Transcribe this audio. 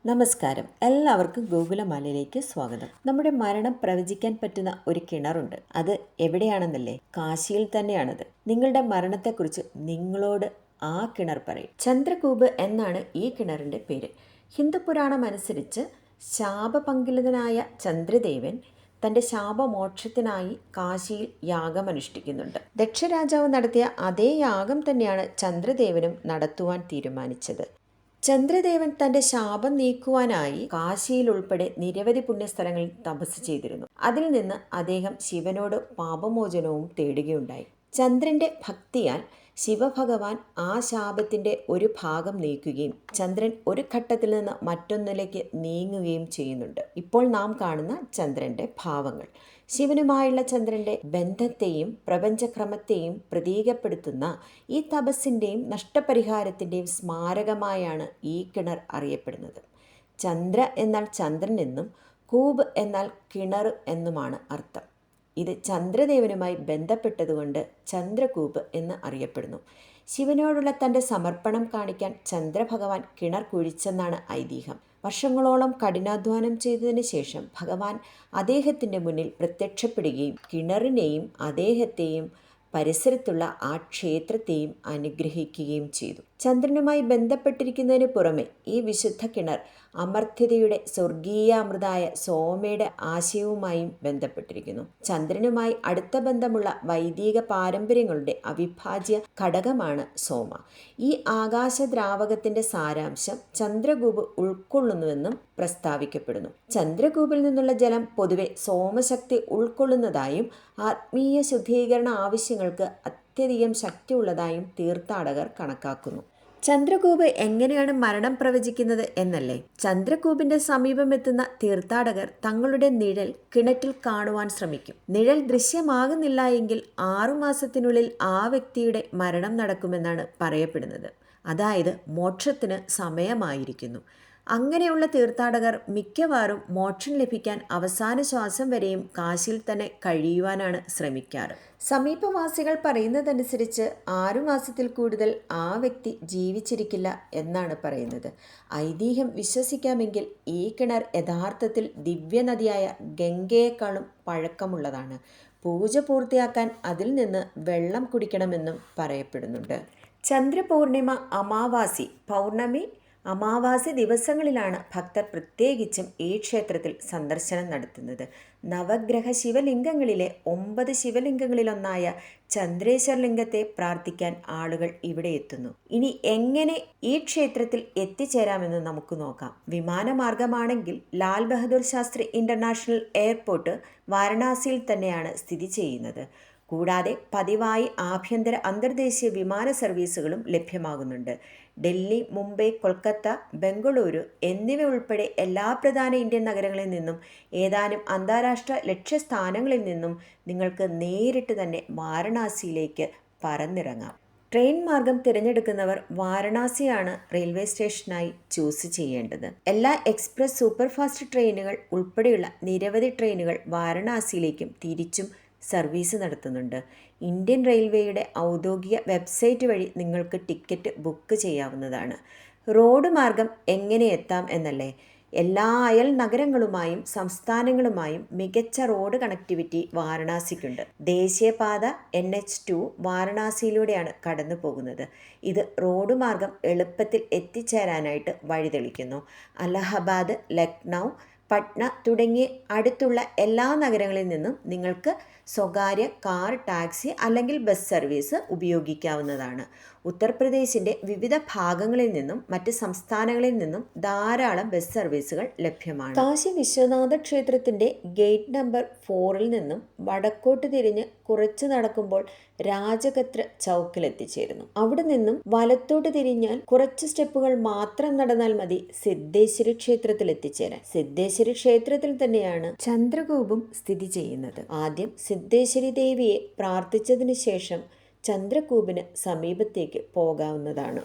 നമസ്കാരം, എല്ലാവർക്കും ഗോകുലമാലയിലേക്ക് സ്വാഗതം. നമ്മുടെ മരണം പ്രവചിക്കാൻ പറ്റുന്ന ഒരു കിണറുണ്ട്. അത് എവിടെയാണെന്നല്ലേ? കാശിയിൽ തന്നെയാണത്. നിങ്ങളുടെ മരണത്തെക്കുറിച്ച് നിങ്ങളോട് ആ കിണർ പറയും. ചന്ദ്രകൂപ് എന്നാണ് ഈ കിണറിന്റെ പേര്. ഹിന്ദു പുരാണം അനുസരിച്ച് ശാപപങ്കിലനായ ചന്ദ്രദേവൻ തൻ്റെ ശാപമോക്ഷത്തിനായി കാശിയിൽ യാഗമനുഷ്ഠിക്കുന്നുണ്ട്. ദക്ഷരാജാവ് നടത്തിയ അതേ യാഗം തന്നെയാണ് ചന്ദ്രദേവനും നടത്തുവാൻ തീരുമാനിച്ചത്. ചന്ദ്രദേവൻ തന്റെ ശാപം നീക്കുവാനായി കാശിയിൽ ഉൾപ്പെടെ നിരവധി പുണ്യസ്ഥലങ്ങളിൽ തപസ് ചെയ്തിരുന്നു. അതിൽ നിന്ന് അദ്ദേഹം ശിവനോട് പാപമോചനവും തേടുകയുണ്ടായി. ചന്ദ്രന്റെ ഭക്തിയാൽ ശിവഭഗവാൻ ആ ശാപത്തിന്റെ ഒരു ഭാഗം നീക്കുകയും ചന്ദ്രൻ ഒരു ഘട്ടത്തിൽ നിന്ന് മറ്റൊന്നിലേക്ക് നീങ്ങുകയും ചെയ്യുന്നുണ്ട്. ഇപ്പോൾ നാം കാണുന്ന ചന്ദ്രന്റെ ഭാവങ്ങൾ ശിവനുമായുള്ള ചന്ദ്രന്റെ ബന്ധത്തെയും പ്രപഞ്ചക്രമത്തെയും പ്രതീകപ്പെടുത്തുന്ന ഈ തപസ്സിന്റെയും നഷ്ടപരിഹാരത്തിന്റെയും സ്മാരകമായാണ് ഈ കിണർ അറിയപ്പെടുന്നത്. ചന്ദ്ര എന്നാൽ ചന്ദ്രൻ എന്നും കൂബ് എന്നാൽ കിണർ എന്നുമാണ് അർത്ഥം. ഇത് ചന്ദ്രദേവനുമായി ബന്ധപ്പെട്ടതുകൊണ്ട് ചന്ദ്രകൂപ് എന്ന് അറിയപ്പെടുന്നു. ശിവനോടുള്ള തൻ്റെ സമർപ്പണം കാണിക്കാൻ ചന്ദ്രഭഗവാൻ കിണർ കുഴിച്ചെന്നാണ് ഐതിഹ്യം. വർഷങ്ങളോളം കഠിനാധ്വാനം ചെയ്തതിന് ശേഷം ഭഗവാൻ അദ്ദേഹത്തിൻ്റെ മുന്നിൽ പ്രത്യക്ഷപ്പെടുകയും കിണറിനെയും അദ്ദേഹത്തെയും പരിസരത്തുള്ള ആ ക്ഷേത്രത്തെയും അനുഗ്രഹിക്കുകയും ചെയ്തു. ചന്ദ്രനുമായി ബന്ധപ്പെട്ടിരിക്കുന്നതിന് പുറമെ ഈ വിശുദ്ധ കിണർ അമർത്യതയുടെ സ്വർഗീയാമൃതായ സോമയുടെ ആശയവുമായും ബന്ധപ്പെട്ടിരിക്കുന്നു. ചന്ദ്രനുമായി അടുത്ത ബന്ധമുള്ള വൈദിക പാരമ്പര്യങ്ങളുടെ അവിഭാജ്യ ഘടകമാണ് സോമ. ഈ ആകാശദ്രാവകത്തിന്റെ സാരാംശം ചന്ദ്രകൂപ് ഉൾക്കൊള്ളുന്നുവെന്നും പ്രസ്താവിക്കപ്പെടുന്നു. ചന്ദ്രകൂപിൽ നിന്നുള്ള ജലം പൊതുവെ സോമശക്തി ഉൾക്കൊള്ളുന്നതായും ആത്മീയ ശുദ്ധീകരണ ആവശ്യങ്ങൾക്ക് അത്യധികം ശക്തിയുള്ളതായും തീർത്ഥാടകർ കണക്കാക്കുന്നു. ചന്ദ്രകൂപ് എങ്ങനെയാണ് മരണം പ്രവചിക്കുന്നത് എന്നല്ലേ? ചന്ദ്രകൂപിന്റെ സമീപമെത്തുന്ന തീർത്ഥാടകർ തങ്ങളുടെ നിഴൽ കിണറ്റിൽ കാണുവാൻ ശ്രമിക്കും. നിഴൽ ദൃശ്യമാകുന്നില്ല എങ്കിൽ 6 മാസത്തിനുള്ളിൽ ആ വ്യക്തിയുടെ മരണം നടക്കുമെന്നാണ് പറയപ്പെടുന്നത്. അതായത് മോക്ഷത്തിന് സമയമായിരിക്കുന്നു. അങ്ങനെയുള്ള തീർത്ഥാടകർ മിക്കവാറും മോക്ഷം ലഭിക്കാൻ അവസാന ശ്വാസം വരെയും കാശിയിൽ തന്നെ കഴിയുവാനാണ് ശ്രമിക്കാറ്. സമീപവാസികൾ പറയുന്നതനുസരിച്ച് 6 മാസത്തിൽ കൂടുതൽ ആ വ്യക്തി ജീവിച്ചിരിക്കില്ല എന്നാണ് പറയുന്നത്. ഐതിഹ്യം വിശ്വസിക്കാമെങ്കിൽ ഈ കിണർ യഥാർത്ഥത്തിൽ ദിവ്യനദിയായ ഗംഗയെക്കാളും പഴക്കമുള്ളതാണ്. പൂജ പൂർത്തിയാക്കാൻ അതിൽ നിന്ന് വെള്ളം കുടിക്കണമെന്നും പറയപ്പെടുന്നുണ്ട്. ചന്ദ്രപൂർണിമ, അമാവാസി, പൗർണമി, അമാവാസി ദിവസങ്ങളിലാണ് ഭക്തർ പ്രത്യേകിച്ചും ഈ ക്ഷേത്രത്തിൽ സന്ദർശനം നടത്തുന്നത്. നവഗ്രഹ ശിവലിംഗങ്ങളിലെ 9 ശിവലിംഗങ്ങളിലൊന്നായ ചന്ദ്രേശ്വർ ലിംഗത്തെ പ്രാർത്ഥിക്കാൻ ആളുകൾ ഇവിടെ എത്തുന്നു. ഇനി എങ്ങനെ ഈ ക്ഷേത്രത്തിൽ എത്തിച്ചേരാമെന്ന് നമുക്ക് നോക്കാം. വിമാനമാർഗമാണെങ്കിൽ ലാൽ ബഹദൂർ ശാസ്ത്രി ഇന്റർനാഷണൽ എയർപോർട്ട് വാരണാസിയിൽ തന്നെയാണ് സ്ഥിതി ചെയ്യുന്നത്. കൂടാതെ പതിവായി ആഭ്യന്തര അന്തർദേശീയ വിമാന സർവീസുകളും ലഭ്യമാകുന്നുണ്ട്. ഡൽഹി, മുംബൈ, കൊൽക്കത്ത, ബംഗളൂരു എന്നിവ ഉൾപ്പെടെ എല്ലാ പ്രധാന ഇന്ത്യൻ നഗരങ്ങളിൽ നിന്നും ഏതാനും അന്താരാഷ്ട്ര ലക്ഷ്യസ്ഥാനങ്ങളിൽ നിന്നും നിങ്ങൾക്ക് നേരിട്ട് തന്നെ വാരണാസിയിലേക്ക് പറന്നിറങ്ങാം. ട്രെയിൻ മാർഗം തിരഞ്ഞെടുക്കുന്നവർ വാരണാസിയാണ് റെയിൽവേ സ്റ്റേഷനായി ചൂസ് ചെയ്യേണ്ടത്. എല്ലാ എക്സ്പ്രസ് സൂപ്പർഫാസ്റ്റ് ട്രെയിനുകൾ ഉൾപ്പെടെയുള്ള നിരവധി ട്രെയിനുകൾ വാരണാസിയിലേക്കും തിരിച്ചും സർവീസ് നടത്തുന്നുണ്ട്. ഇന്ത്യൻ റെയിൽവേയുടെ ഔദ്യോഗിക വെബ്സൈറ്റ് വഴി നിങ്ങൾക്ക് ടിക്കറ്റ് ബുക്ക് ചെയ്യാവുന്നതാണ്. റോഡ് മാർഗം എങ്ങനെ എത്താം എന്നല്ലേ? എല്ലാ അയൽ നഗരങ്ങളുമായും സംസ്ഥാനങ്ങളുമായും മികച്ച റോഡ് കണക്ടിവിറ്റി വാരണാസിക്കുണ്ട്. ദേശീയപാത NH2 വാരണാസിയിലൂടെയാണ് കടന്നു പോകുന്നത്. ഇത് റോഡ് മാർഗം എളുപ്പത്തിൽ എത്തിച്ചേരാനായിട്ട് വഴിതെളിക്കുന്നു. അലഹബാദ്, ലക്നൗ, പട്ന തുടങ്ങിയ അടുത്തുള്ള എല്ലാ നഗരങ്ങളിൽ നിന്നും നിങ്ങൾക്ക് സ്വകാര്യ കാർ, ടാക്സി അല്ലെങ്കിൽ ബസ് സർവീസ് ഉപയോഗിക്കാവുന്നതാണ്. ഉത്തർപ്രദേശിൻ്റെ വിവിധ ഭാഗങ്ങളിൽ നിന്നും മറ്റ് സംസ്ഥാനങ്ങളിൽ നിന്നും ധാരാളം ബസ് സർവീസുകൾ ലഭ്യമാണ്. കാശി വിശ്വനാഥ ക്ഷേത്രത്തിൻ്റെ ഗേറ്റ് നമ്പർ 4 നിന്നും വടക്കോട്ട് തിരിഞ്ഞ് കുറച്ച് നടക്കുമ്പോൾ രാജകത്ര ചൗക്കിലെത്തിച്ചേരുന്നു. അവിടെ നിന്നും വലത്തോട്ട് തിരിഞ്ഞാൽ കുറച്ച് സ്റ്റെപ്പുകൾ മാത്രം നടന്നാൽ മതി സിദ്ധേശ്വരി ക്ഷേത്രത്തിൽ എത്തിച്ചേരാൻ. സിദ്ധേശ്വരി ക്ഷേത്രത്തിൽ തന്നെയാണ് ചന്ദ്രകൂപും സ്ഥിതി ചെയ്യുന്നത്. ആദ്യം സിദ്ധേശ്വരി ദേവിയെ പ്രാർത്ഥിച്ചതിന് ശേഷം ചന്ദ്രകൂപിന് സമീപത്തേക്ക് പോകാവുന്നതാണ്.